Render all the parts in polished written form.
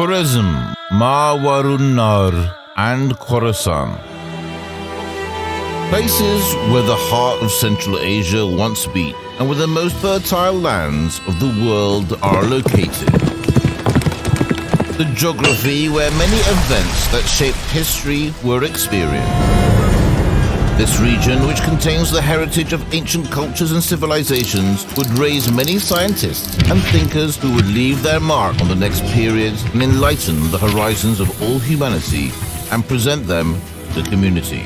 Khwarezm, Mawarunnar, and Khorasan. Places where the heart of Central Asia once beat and where the most fertile lands of the world are located. The geography where many events that shaped history were experienced. This region, which contains the heritage of ancient cultures and civilizations, would raise many scientists and thinkers who would leave their mark on the next periods and enlighten the horizons of all humanity and present them to the community.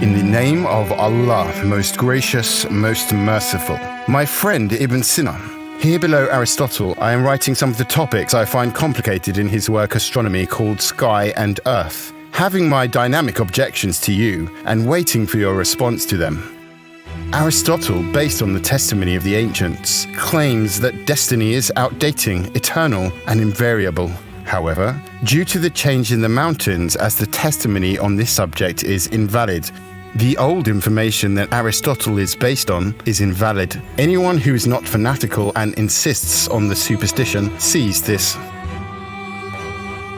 In the name of Allah, most gracious, most merciful. My friend Ibn Sina. Here below Aristotle, I am writing some of the topics I find complicated in his work Astronomy called Sky and Earth, having my dynamic objections to you and waiting for your response to them. Aristotle, based on the testimony of the ancients, claims that destiny is outdating, eternal, and invariable. However, due to the change in the mountains as the testimony on this subject is invalid, the old information that Aristotle is based on is invalid. Anyone who is not fanatical and insists on the superstition sees this.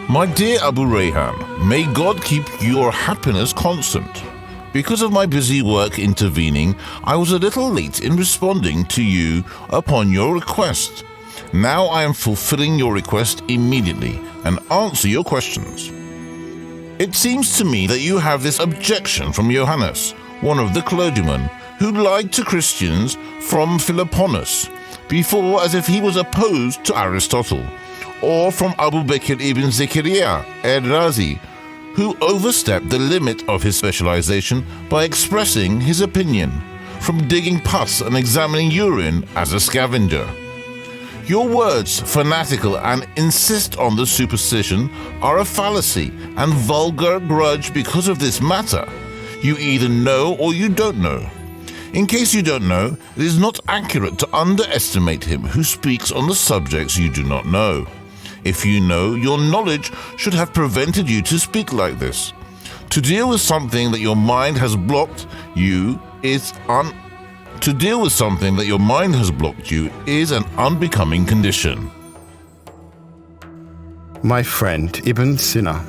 My dear Abu Rayhan, may God keep your happiness constant. Because of my busy work intervening, I was a little late in responding to you upon your request. Now I am fulfilling your request immediately and answer your questions. It seems to me that you have this objection from Johannes, one of the clergymen, who lied to Christians from Philoponus before as if he was opposed to Aristotle, or from Abu Bakr ibn Zakaria al-Razi, who overstepped the limit of his specialization by expressing his opinion, from digging pus and examining urine as a scavenger. Your words, fanatical and insist on the superstition, are a fallacy and vulgar grudge because of this matter. You either know or you don't know. In case you don't know, it is not accurate to underestimate him who speaks on the subjects you do not know. If you know, your knowledge should have prevented you to speak like this. To deal with something that your mind has blocked you is an unbecoming condition. My friend Ibn Sina.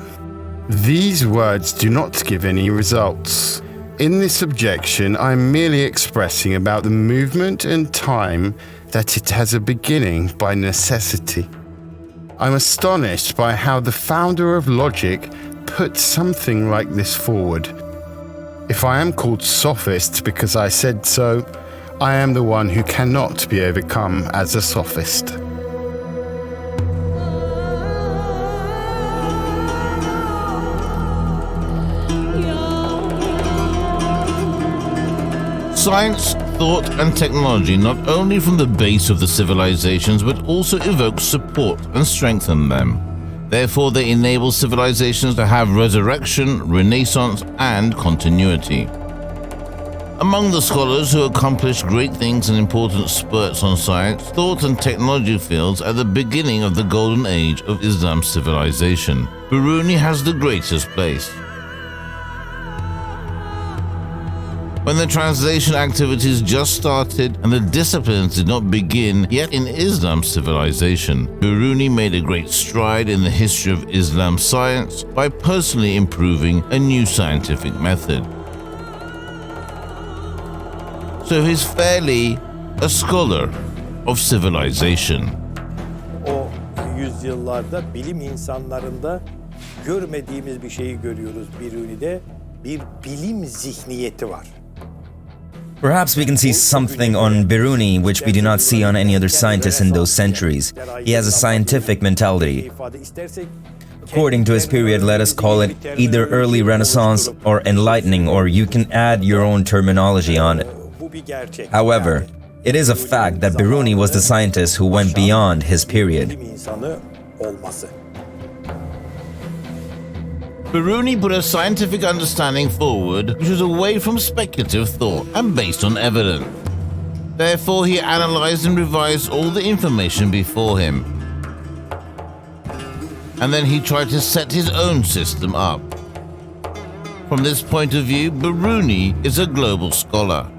These words do not give any results. In this objection, I am merely expressing about the movement and time that it has a beginning by necessity. I'm astonished by how the founder of logic put something like this forward. If I am called sophist because I said so, I am the one who cannot be overcome as a sophist. Science, thought, and technology not only from the base of the civilizations but also evoke support and strengthen them. Therefore, they enable civilizations to have resurrection, renaissance, and continuity. Among the scholars who accomplished great things and important spurts on science, thought, and technology fields at the beginning of the Golden Age of Islam's civilization, Biruni has the greatest place. When the translation activities just started and the disciplines did not begin yet in Islam's civilization, Biruni made a great stride in the history of Islam science by personally improving a new scientific method. So he's fairly a scholar of civilization. O yüzyıllarda bilim insanlarında görmediğimiz bir şeyi görüyoruz Biruni'de. Bir bilim zihniyeti var. Perhaps we can see something on Biruni which we do not see on any other scientist in those centuries. He has a scientific mentality. According to his period, let us call it either early Renaissance or enlightening, or you can add your own terminology on it. However, it is a fact that Biruni was the scientist who went beyond his period. Biruni put a scientific understanding forward which was away from speculative thought and based on evidence. Therefore, he analyzed and revised all the information before him. and then he tried to set his own system up. From this point of view, Biruni is a global scholar.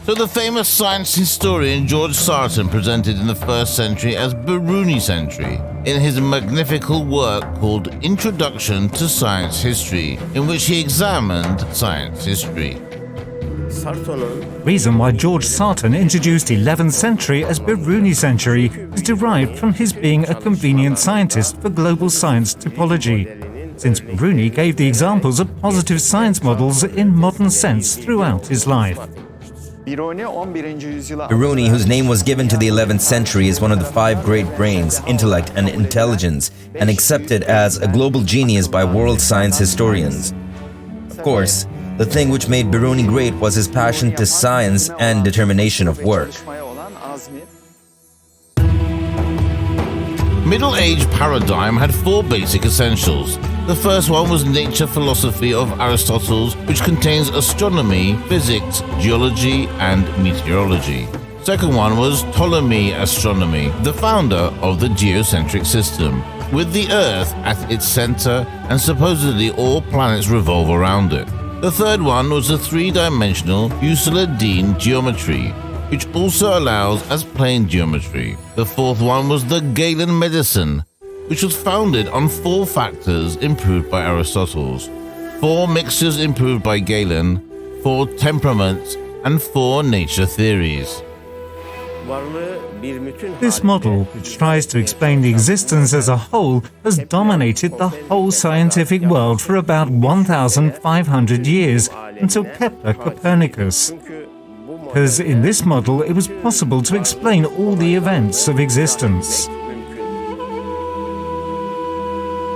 So the famous science historian George Sarton presented in the 1st century as Biruni century in his magnificent work called Introduction to Science History, in which he examined science history. Reason why George Sarton introduced 11th century as Biruni century is derived from his being a convenient scientist for global science typology, since Biruni gave the examples of positive science models in modern sense throughout his life. Biruni, whose name was given to the 11th century, is one of the 5 great brains, intellect and intelligence, and accepted as a global genius by world science historians. Of course, the thing which made Biruni great was his passion to science and determination of work. Middle Age paradigm had 4 basic essentials. The first one was nature philosophy of Aristotle, which contains astronomy, physics, geology, and meteorology. Second one was Ptolemy astronomy, the founder of the geocentric system, with the Earth at its center and supposedly all planets revolve around it. The third one was the 3-dimensional Euclidean geometry, which also allows as plane geometry. The fourth one was the Galen medicine, which was founded on 4 factors improved by Aristotle, 4 mixtures improved by Galen, 4 temperaments, and 4 nature theories. This model, which tries to explain the existence as a whole, has dominated the whole scientific world for about 1,500 years, until Kepler Copernicus. Because in this model it was possible to explain all the events of existence.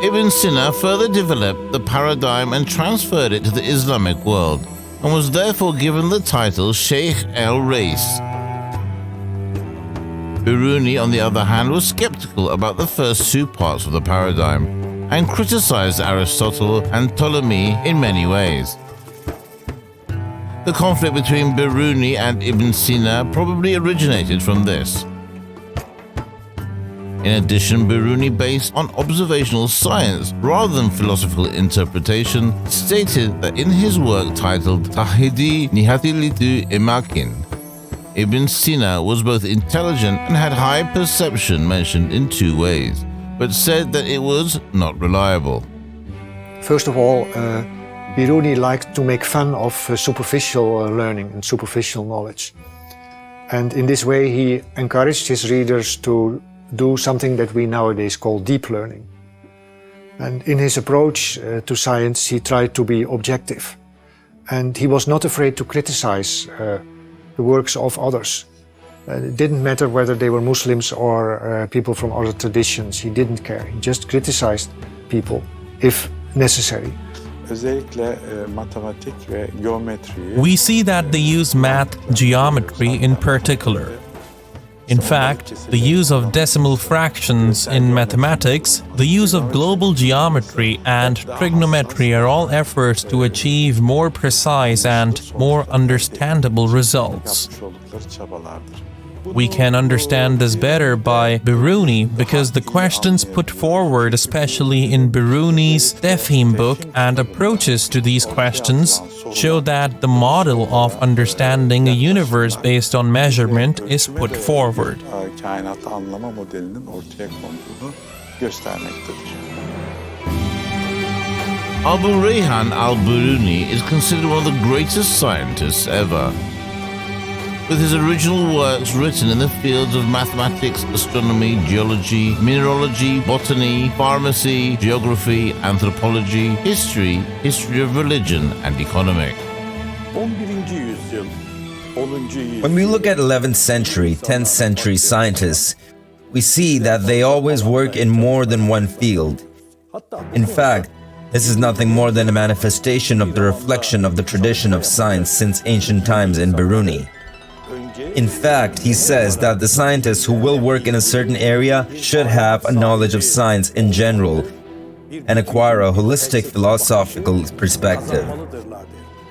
Ibn Sina further developed the paradigm and transferred it to the Islamic world, and was therefore given the title Sheikh el-Rais. Biruni, on the other hand, was skeptical about the first 2 parts of the paradigm, and criticized Aristotle and Ptolemy in many ways. The conflict between Biruni and Ibn Sina probably originated from this. In addition, Biruni, based on observational science rather than philosophical interpretation, stated that in his work titled Tahidi Nihatilitu Imakin, Ibn Sina was both intelligent and had high perception mentioned in 2 ways, but said that it was not reliable. First of all, Biruni liked to make fun of superficial learning and superficial knowledge. And in this way he encouraged his readers to do something that we nowadays call deep learning. And in his approach to science, he tried to be objective. And he was not afraid to criticize the works of others. It didn't matter whether they were Muslims or people from other traditions. He didn't care. He just criticized people if necessary. We see that they use math, geometry in particular. In fact, the use of decimal fractions in mathematics, the use of global geometry and trigonometry are all efforts to achieve more precise and more understandable results. We can understand this better by Biruni because the questions put forward, especially in Biruni's Tefhim book, and approaches to these questions show that the model of understanding a universe based on measurement is put forward. Abu Rayhan al-Biruni is considered one of the greatest scientists ever. With his original works written in the fields of mathematics, astronomy, geology, mineralogy, botany, pharmacy, geography, anthropology, history, history of religion, and economic. When we look at 11th century, 10th century scientists, we see that they always work in more than one field. In fact, this is nothing more than a manifestation of the reflection of the tradition of science since ancient times in Biruni. In fact, he says that the scientists who will work in a certain area should have a knowledge of science in general and acquire a holistic philosophical perspective.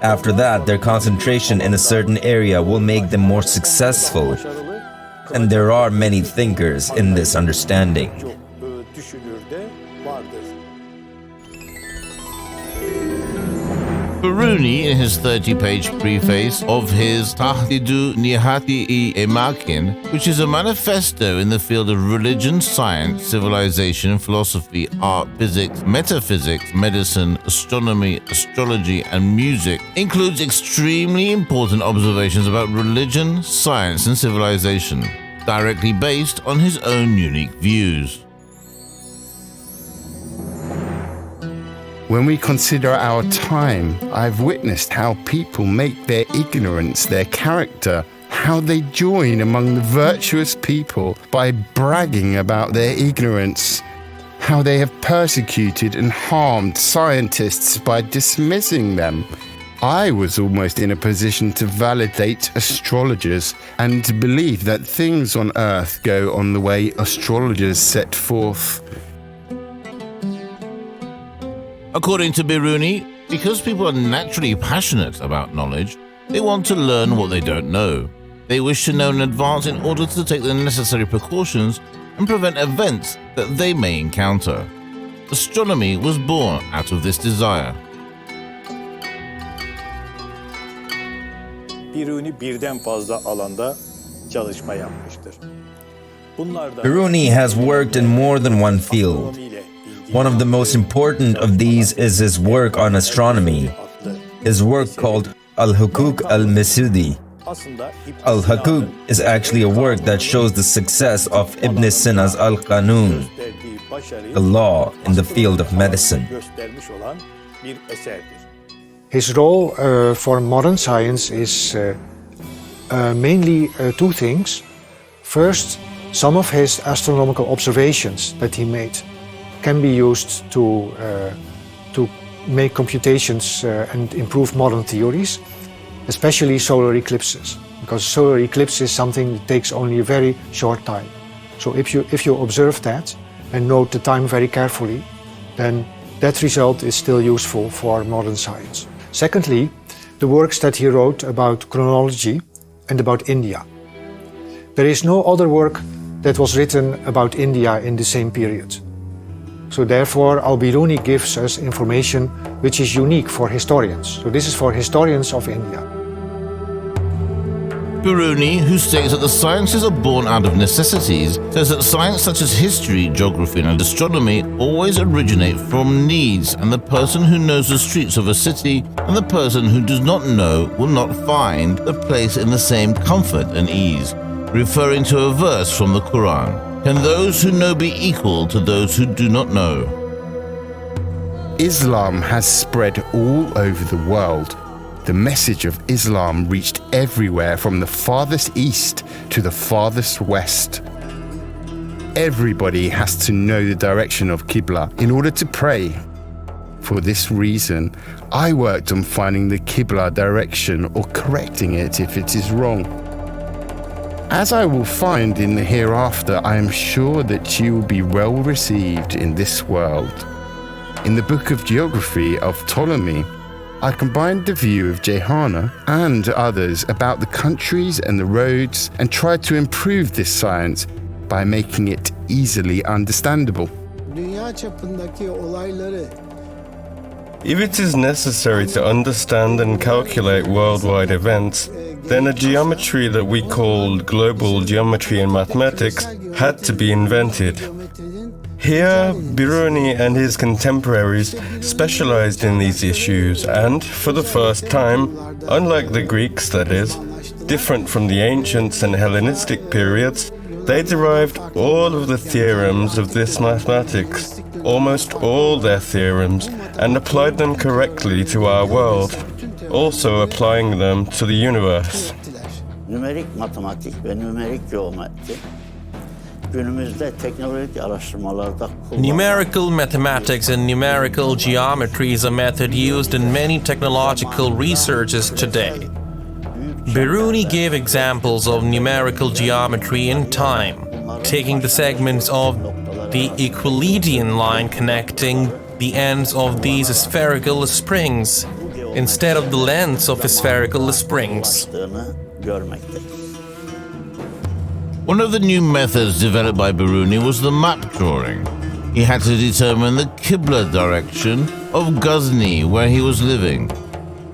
After that, their concentration in a certain area will make them more successful, and there are many thinkers in this understanding. vardır. Biruni, in his 30-page preface of his Tahdidu Nihati-i Emakin, which is a manifesto in the field of religion, science, civilization, philosophy, art, physics, metaphysics, medicine, astronomy, astrology, and music, includes extremely important observations about religion, science, and civilization, directly based on his own unique views. When we consider our time, I've witnessed how people make their ignorance their character, how they join among the virtuous people by bragging about their ignorance, how they have persecuted and harmed scientists by dismissing them. I was almost in a position to validate astrologers and to believe that things on earth go on the way astrologers set forth. According to Biruni, because people are naturally passionate about knowledge, they want to learn what they don't know. They wish to know in advance in order to take the necessary precautions and prevent events that they may encounter. Astronomy was born out of this desire. Biruni birden fazla alanda çalışma yapmıştır. Biruni has worked in more than one field. One of the most important of these is his work on astronomy, his work called Al-Hukuk al-Masudi. Al-Hukuk is actually a work that shows the success of Ibn Sina's Al-Qanun, the law in the field of medicine. His role for modern science is mainly two things. First, some of his astronomical observations that he made can be used to make computations and improve modern theories, especially solar eclipses, because solar eclipse is something that takes only a very short time. So if you observe that and note the time very carefully, then that result is still useful for modern science. Secondly, the works that he wrote about chronology and about India. There is no other work that was written about India in the same period. So therefore, Al-Biruni gives us information which is unique for historians. So this is for historians of India. Biruni, who states that the sciences are born out of necessities, says that science such as history, geography, and astronomy always originate from needs, and the person who knows the streets of a city and the person who does not know will not find the place in the same comfort and ease, referring to a verse from the Quran. Can those who know be equal to those who do not know? Islam has spread all over the world. The message of Islam reached everywhere from the farthest east to the farthest west. Everybody has to know the direction of qibla in order to pray. For this reason, I worked on finding the qibla direction or correcting it if it is wrong. As I will find in the hereafter, I am sure that you will be well received in this world. In the book of Geography of Ptolemy, I combined the view of Rayhan and others about the countries and the roads and tried to improve this science by making it easily understandable. If it is necessary to understand and calculate worldwide events, then a geometry that we called global geometry in mathematics had to be invented. Here, Biruni and his contemporaries specialized in these issues and, for the first time, unlike the Greeks that is, different from the ancients and Hellenistic periods, they derived all of the theorems of this mathematics, almost all their theorems, and applied them correctly to our world, also applying them to the universe. Numerik matematik ve numerik geometri günümüzde teknolojik araştırmalarda Numerical mathematics and numerical geometry is a method used in many technological researches today. Biruni gave examples of numerical geometry in time, taking the segments of the Euclidean line connecting the ends of these spherical springs instead of the lengths of spherical springs. One of the new methods developed by Biruni was the map drawing. He had to determine the qibla direction of Ghazni, where he was living.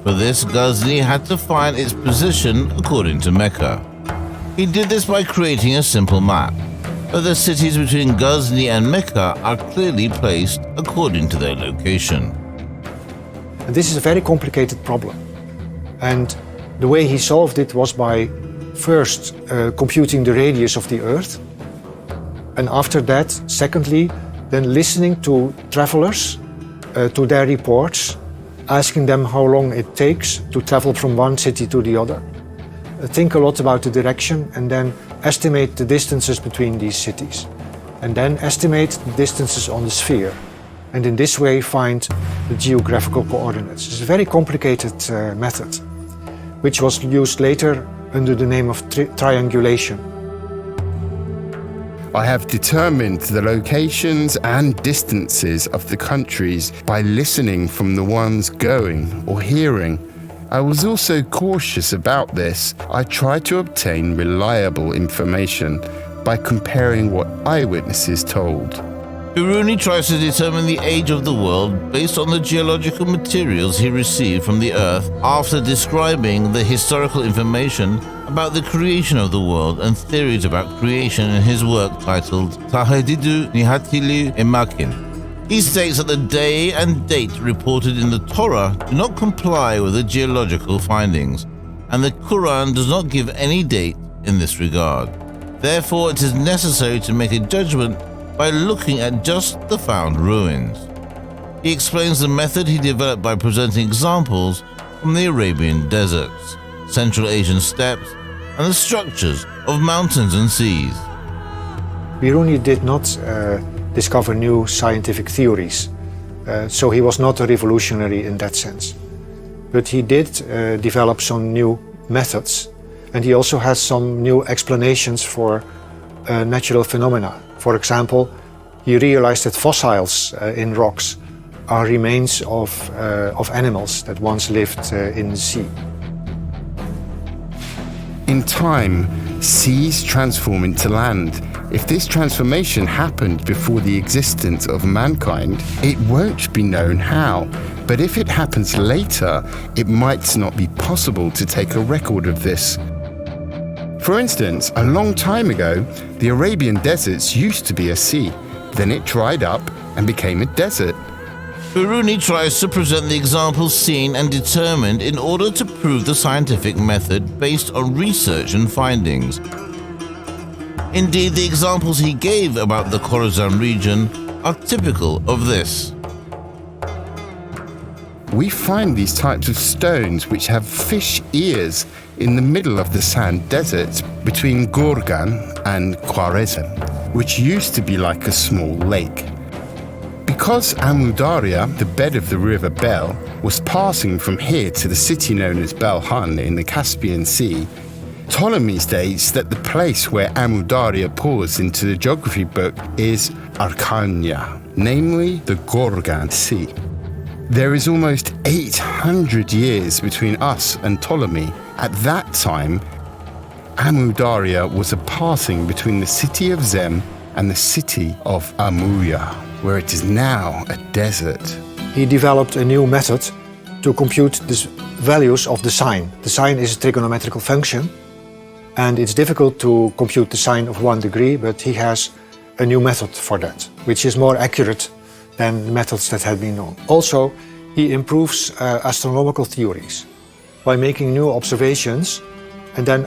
For this, Ghazni had to find its position according to Mecca. He did this by creating a simple map, but the cities between Ghazni and Mecca are clearly placed according to their location. And this is a very complicated problem. And the way he solved it was by first computing the radius of the Earth, and after that, secondly, then listening to travelers, to their reports, asking them how long it takes to travel from one city to the other. Think a lot about the direction and then estimate the distances between these cities. And then estimate the distances on the sphere. And in this way find the geographical coordinates. It's a very complicated method, which was used later under the name of triangulation. I have determined the locations and distances of the countries by listening from the ones going or hearing. I was also cautious about this. I tried to obtain reliable information by comparing what eyewitnesses told. Biruni tries to determine the age of the world based on the geological materials he received from the Earth after describing the historical information about the creation of the world and theories about creation in his work titled Tahdidu Nihatilu Emakin. He states that the day and date reported in the Torah do not comply with the geological findings, and the Quran does not give any date in this regard. Therefore, it is necessary to make a judgment by looking at just the found ruins. He explains the method he developed by presenting examples from the Arabian deserts, Central Asian steppes, and the structures of mountains and seas. Biruni did not discover new scientific theories, so he was not a revolutionary in that sense. But he did develop some new methods, and he also has some new explanations for natural phenomena. For example, he realized that fossils in rocks are remains of animals that once lived in the sea. In time, seas transform into land. If this transformation happened before the existence of mankind, it won't be known how. But if it happens later, it might not be possible to take a record of this. For instance, a long time ago, the Arabian deserts used to be a sea. Then it dried up and became a desert. Biruni tries to present the examples seen and determined in order to prove the scientific method based on research and findings. Indeed, the examples he gave about the Khorasan region are typical of this. We find these types of stones which have fish ears in the middle of the sand deserts between Gorgan and Khwarezm, which used to be like a small lake. Because Amu Darya, the bed of the river Bel, was passing from here to the city known as Belhan in the Caspian Sea, Ptolemy states that the place where Amu Darya pours into the geography book is Arkhania, namely the Gorgan Sea. There is almost 800 years between us and Ptolemy. At that time, Amu Darya was a passing between the city of Zem and the city of Amuya, where it is now a desert. He developed a new method to compute the values of the sine. The sine is a trigonometrical function, and it's difficult to compute the sine of 1 degree, but he has a new method for that, which is more accurate than methods that had been known. Also, he improves astronomical theories by making new observations and then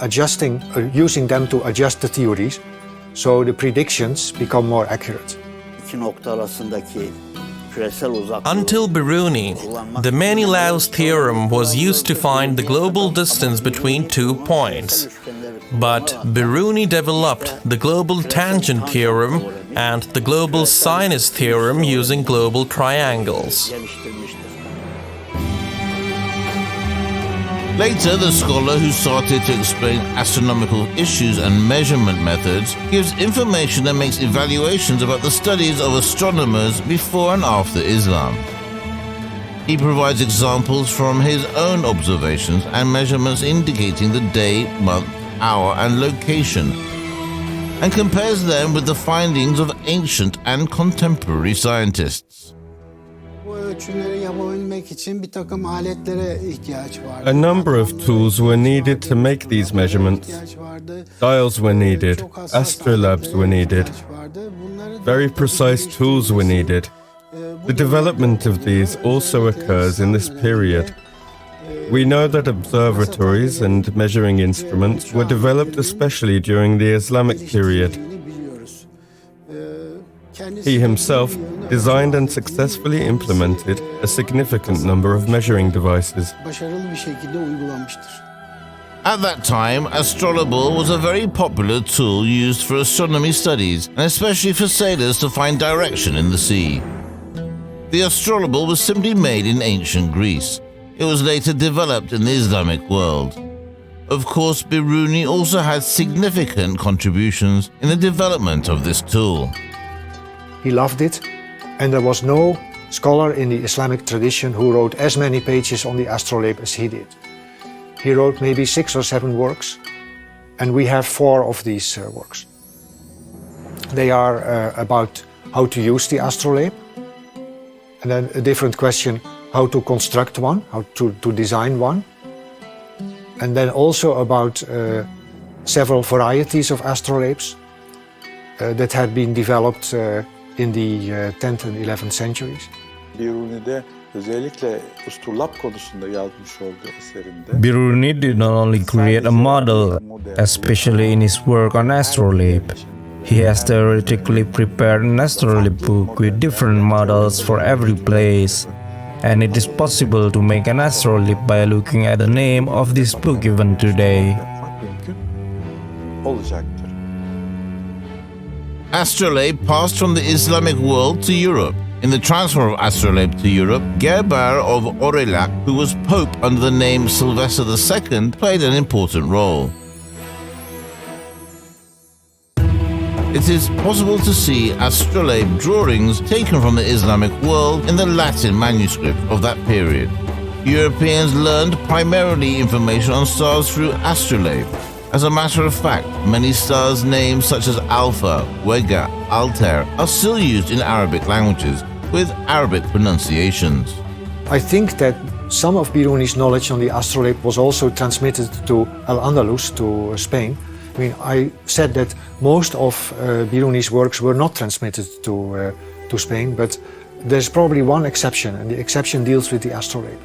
using them to adjust the theories, so the predictions become more accurate. Until Biruni, the Menelaus theorem was used to find the global distance between 2 points. But Biruni developed the global tangent theorem and the global sinus theorem using global triangles. Later, the scholar who started to explain astronomical issues and measurement methods gives information and makes evaluations about the studies of astronomers before and after Islam. He provides examples from his own observations and measurements indicating the day, month, hour, and location. and compares them with the findings of ancient and contemporary scientists. A number of tools were needed to make these measurements. Dials were needed, astrolabes were needed, very precise tools were needed. The development of these also occurs in this period. We know that observatories and measuring instruments were developed especially during the Islamic period. He himself designed and successfully implemented a significant number of measuring devices. At that time, Astrolabe was a very popular tool used for astronomy studies, and especially for sailors to find direction in the sea. The Astrolabe was simply made in ancient Greece. It was later developed in the Islamic world. Of course, Biruni also had significant contributions in the development of this tool. He loved it, and there was no scholar in the Islamic tradition who wrote as many pages on the Astrolabe as he did. He wrote maybe 6 or 7 works, and we have 4 of these works. They are about how to use the Astrolabe, and then a different question, how to construct one, how to design one, and then also about several varieties of astrolabes that had been developed in the 10th and 11th centuries. Biruni did not only create a model, especially in his work on astrolabe. He has theoretically prepared an astrolabe book with different models for every place, and it is possible to make an astrolabe by looking at the name of this book even today. Astrolabe passed from the Islamic world to Europe. In the transfer of Astrolabe to Europe, Gerber of Aurillac, who was Pope under the name Sylvester II, played an important role. It is possible to see astrolabe drawings taken from the Islamic world in the Latin manuscript of that period. Europeans learned primarily information on stars through astrolabe. As a matter of fact, many stars' names such as Alpha, Vega, Altair are still used in Arabic languages with Arabic pronunciations. I think that some of Biruni's knowledge on the astrolabe was also transmitted to Al-Andalus, to Spain. I mean, I said that most of Biruni's works were not transmitted to Spain, but there's probably one exception, and the exception deals with the astrolabe.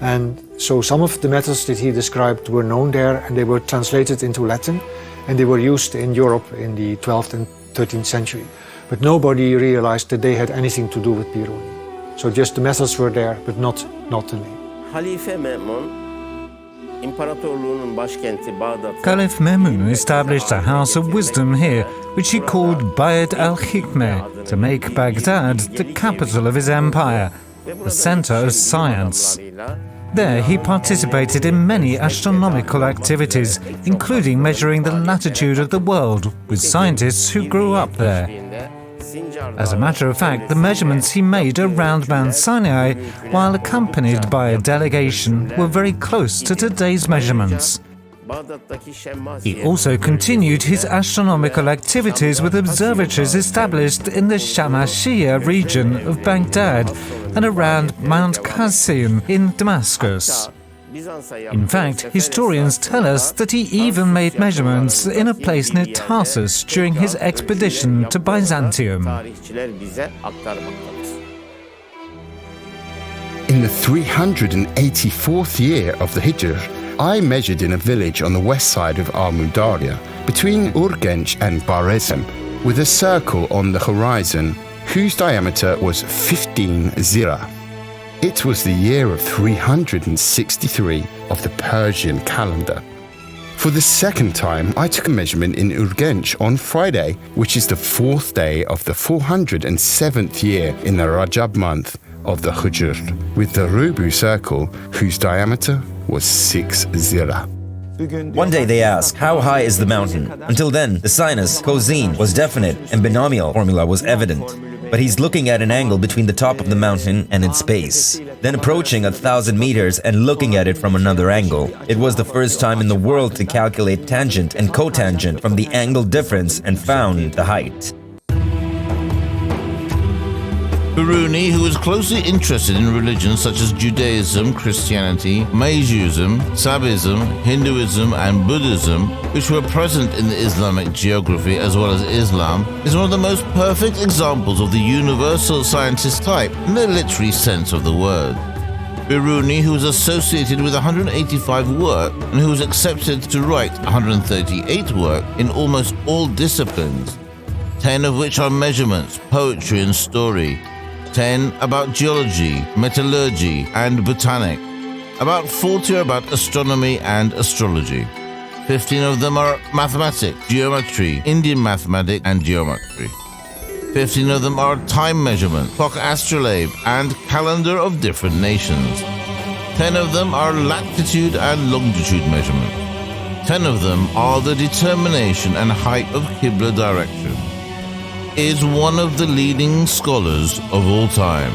And so some of the methods that he described were known there, and they were translated into Latin, and they were used in Europe in the 12th and 13th century. But nobody realized that they had anything to do with Biruni. So just the methods were there, but not the name. Caliph Mehmun established a house of wisdom here, which he called Bayt al-Hikmeh, to make Baghdad the capital of his empire, the center of science. There he participated in many astronomical activities, including measuring the latitude of the world with scientists who grew up there. As a matter of fact, the measurements he made around Mount Sinai, while accompanied by a delegation, were very close to today's measurements. He also continued his astronomical activities with observatories established in the Shamashiyya region of Baghdad and around Mount Qasim in Damascus. In fact, historians tell us that he even made measurements in a place near Tarsus during his expedition to Byzantium. In the 384th year of the Hijr, I measured in a village on the west side of Al-Mudarya, between Urgench and Barezem, with a circle on the horizon whose diameter was 15 zira. It was the year of 363 of the Persian calendar. For the second time, I took a measurement in Urgench on Friday, which is the 4th day of the 407th year in the Rajab month of the Hijr, with the Rubu circle whose diameter was 6 zira. One day they asked, how high is the mountain? Until then, the sinus, cosine, was definite and binomial formula was evident. but he's looking at an angle between the top of the mountain and its base, then approaching 1,000 meters and looking at it from another angle. It was the first time in the world to calculate tangent and cotangent from the angle difference and found the height. Biruni, who was closely interested in religions such as Judaism, Christianity, Majuism, Sabism, Hinduism, and Buddhism, which were present in the Islamic geography as well as Islam, is one of the most perfect examples of the universal scientist type in the literary sense of the word. Biruni, who was associated with 185 work and who was accepted to write 138 work in almost all disciplines, 10 of which are measurements, poetry, and story. 10 about geology, metallurgy, and botanic. About 40 are about astronomy and astrology. 15 of them are mathematics, geometry, Indian mathematics, and geometry. 15 of them are time measurement, clock astrolabe, and calendar of different nations. 10 of them are latitude and longitude measurement. 10 of them are the determination and height of qibla direction. Is one of the leading scholars of all time.